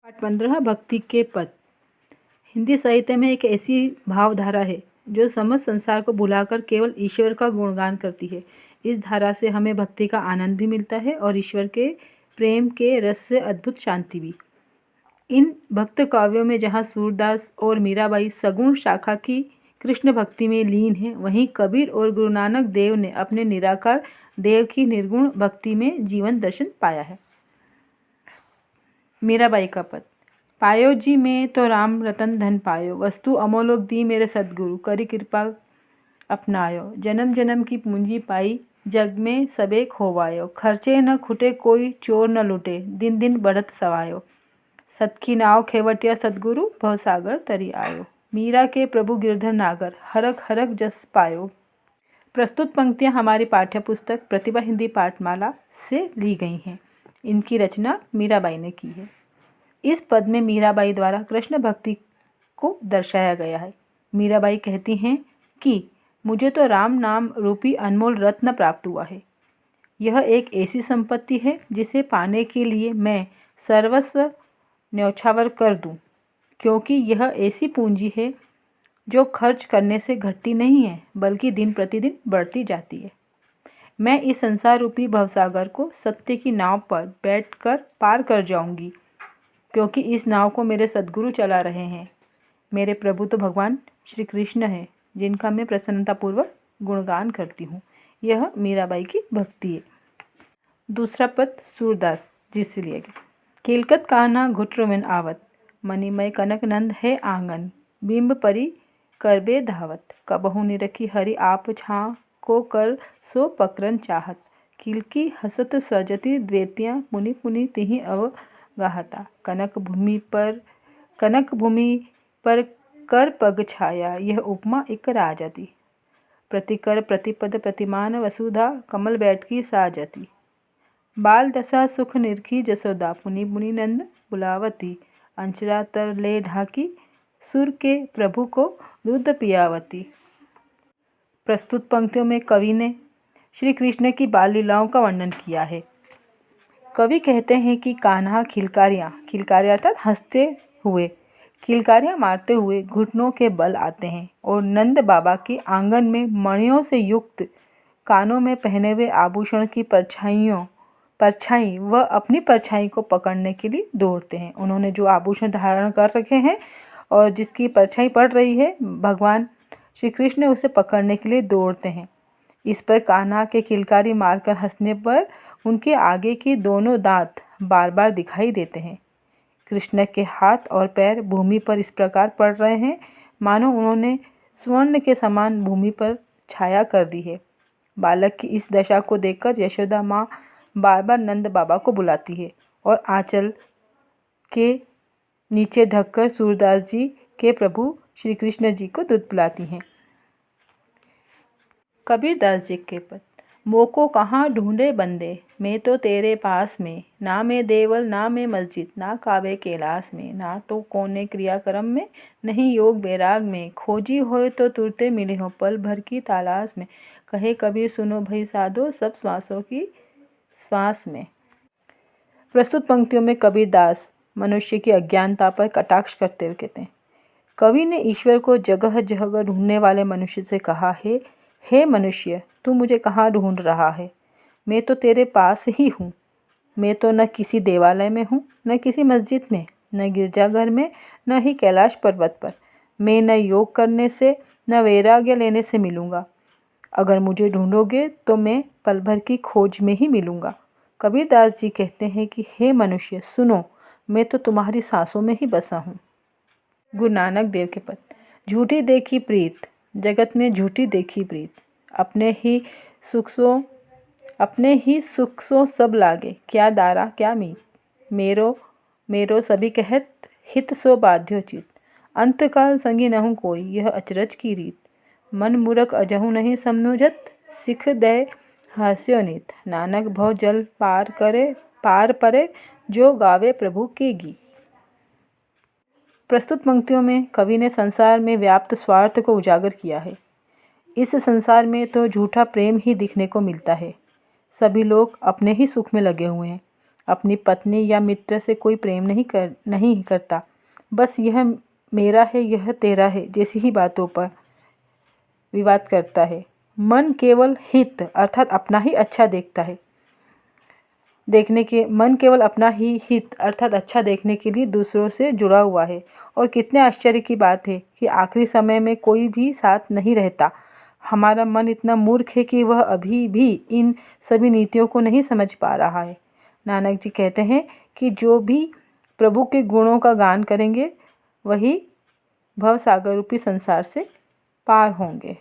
पाठ 15 भक्ति के पद। हिंदी साहित्य में एक ऐसी भावधारा है जो समस्त संसार को भुलाकर केवल ईश्वर का गुणगान करती है। इस धारा से हमें भक्ति का आनंद भी मिलता है और ईश्वर के प्रेम के रस से अद्भुत शांति भी। इन भक्त काव्यों में जहाँ सूरदास और मीराबाई सगुण शाखा की कृष्ण भक्ति में लीन हैं, वहीं कबीर और गुरु नानक देव ने अपने निराकार देव की निर्गुण भक्ति में जीवन दर्शन पाया है। मीराबाई का पद। पायो जी में तो राम रतन धन पायो, वस्तु अमोलोक दी मेरे सदगुरु, करी कृपा अपनायो। जन्म जन्म की पूंजी पाई, जग में सबे खोवायो। खर्चे न खुटे कोई चोर न लुटे, दिन दिन बढ़त सवायो। सत की नाव खेवटिया सदगुरु, भवसागर तरी आयो। मीरा के प्रभु गिरधर नागर, हरक हरक जस पायो। प्रस्तुत पंक्तियाँ हमारी पाठ्य पुस्तक प्रतिभा हिंदी पाठमाला से ली गई हैं। इनकी रचना मीराबाई ने की है। इस पद में मीराबाई द्वारा कृष्ण भक्ति को दर्शाया गया है। मीराबाई कहती हैं कि मुझे तो राम नाम रूपी अनमोल रत्न प्राप्त हुआ है। यह एक ऐसी संपत्ति है जिसे पाने के लिए मैं सर्वस्व न्यौछावर कर दूं, क्योंकि यह ऐसी पूंजी है जो खर्च करने से घटती नहीं है, बल्कि दिन प्रतिदिन बढ़ती जाती है। मैं इस संसार रूपी भवसागर को सत्य की नाव पर बैठकर पार कर जाऊंगी, क्योंकि इस नाव को मेरे सद्गुरु चला रहे हैं। मेरे प्रभु तो भगवान श्री कृष्ण हैं, जिनका मैं प्रसन्नतापूर्वक गुणगान करती हूँ। यह मीराबाई की भक्ति है। दूसरा पद सूरदास जी से लिया गया। किलकत कान्हा घुटरुमिन आवत, मणिमय कनक नंद है आंगन। बिंब परी करबे धावत, कबहु निरखी हरि आप छाँ को कर सो पकरन चाहत। किलकी हसत सजती द्वेतियाँ, पुनि पुनि तिहि अव गाहता। कनक भूमि पर कर पग छाया, यह उपमा एक राजती। प्रतिकर प्रतिपद प्रतिमान वसुधा, कमल बैठकी साजती। बाल दशा सुख निरखी जसोदा, पुनि पुनि नंद बुलावती। अंचरा तर ले ढाकी, सुर के प्रभु को दूध पियावती। प्रस्तुत पंक्तियों में कवि ने श्री कृष्ण की बाल लीलाओं का वर्णन किया है। कवि कहते हैं कि कान्हा किलकारियाँ अर्थात हंसते हुए, किलकारियाँ मारते हुए घुटनों के बल आते हैं और नंद बाबा के आंगन में मणियों से युक्त कानों में पहने हुए आभूषण की परछाई व अपनी परछाई को पकड़ने के लिए दौड़ते हैं। उन्होंने जो आभूषण धारण कर रखे हैं और जिसकी परछाई पड़ रही है, भगवान श्री कृष्ण उसे पकड़ने के लिए दौड़ते हैं। इस पर कान्हा के किलकारी मारकर हंसने पर उनके आगे के दोनों दांत बार बार दिखाई देते हैं। कृष्ण के हाथ और पैर भूमि पर इस प्रकार पड़ रहे हैं मानो उन्होंने स्वर्ण के समान भूमि पर छाया कर दी है। बालक की इस दशा को देखकर यशोदा माँ बार बार नंद बाबा को बुलाती है और आंचल के नीचे ढककर सूरदास जी के प्रभु श्री कृष्ण जी को दूध पिलाती हैं। कबीरदास जी के पद। मोको कहाँ ढूंढे बंदे, मैं तो तेरे पास में। ना मैं देवल ना मैं मस्जिद, ना कावे कैलाश में। ना तो कोने क्रियाक्रम में, नहीं योग बैराग में। खोजी होए तो तुरते मिले हो, पल भर की तलाश में। कहे कबीर सुनो भई साधो, सब श्वासों की श्वास में। प्रस्तुत पंक्तियों में कबीरदास मनुष्य की अज्ञानता पर कटाक्ष करते हुए कहते हैं। कवि ने ईश्वर को जगह जगह ढूंढने वाले मनुष्य से कहा है, हे मनुष्य, तू मुझे कहाँ ढूंढ रहा है? मैं तो तेरे पास ही हूँ। मैं तो न किसी देवालय में हूँ, न किसी मस्जिद में, न गिरजाघर में, न ही कैलाश पर्वत पर। मैं न योग करने से न वैराग्य लेने से मिलूँगा। अगर मुझे ढूंढोगे तो मैं पल भर की खोज में ही मिलूँगा। कबीरदास जी कहते हैं कि हे मनुष्य सुनो, मैं तो तुम्हारी सांसों में ही बसा हूँ। गुरु नानक देव के पद। झूठी देखी प्रीत, जगत में झूठी देखी प्रीत। अपने ही सुख सो सब लागे, क्या दारा क्या मीत। मेरो सभी कहत, हित सो बाध्यो चित। अंतकाल संगी नहु कोई, यह अचरज की रीत। मन मूरख अजहु नहीं समझत, सिख दे हास्यो नीत। नानक भव जल पार परे, जो गावे प्रभु के गीत। प्रस्तुत पंक्तियों में कवि ने संसार में व्याप्त स्वार्थ को उजागर किया है। इस संसार में तो झूठा प्रेम ही दिखने को मिलता है। सभी लोग अपने ही सुख में लगे हुए हैं। अपनी पत्नी या मित्र से कोई प्रेम नहीं करता। बस यह मेरा है, यह तेरा है जैसी ही बातों पर विवाद करता है। मन केवल हित अर्थात अपना ही अच्छा देखता है। मन केवल अपना ही हित अर्थात अच्छा देखने के लिए दूसरों से जुड़ा हुआ है। और कितने आश्चर्य की बात है कि आखिरी समय में कोई भी साथ नहीं रहता। हमारा मन इतना मूर्ख है कि वह अभी भी इन सभी नीतियों को नहीं समझ पा रहा है। नानक जी कहते हैं कि जो भी प्रभु के गुणों का गान करेंगे वही भवसागर रूपी संसार से पार होंगे।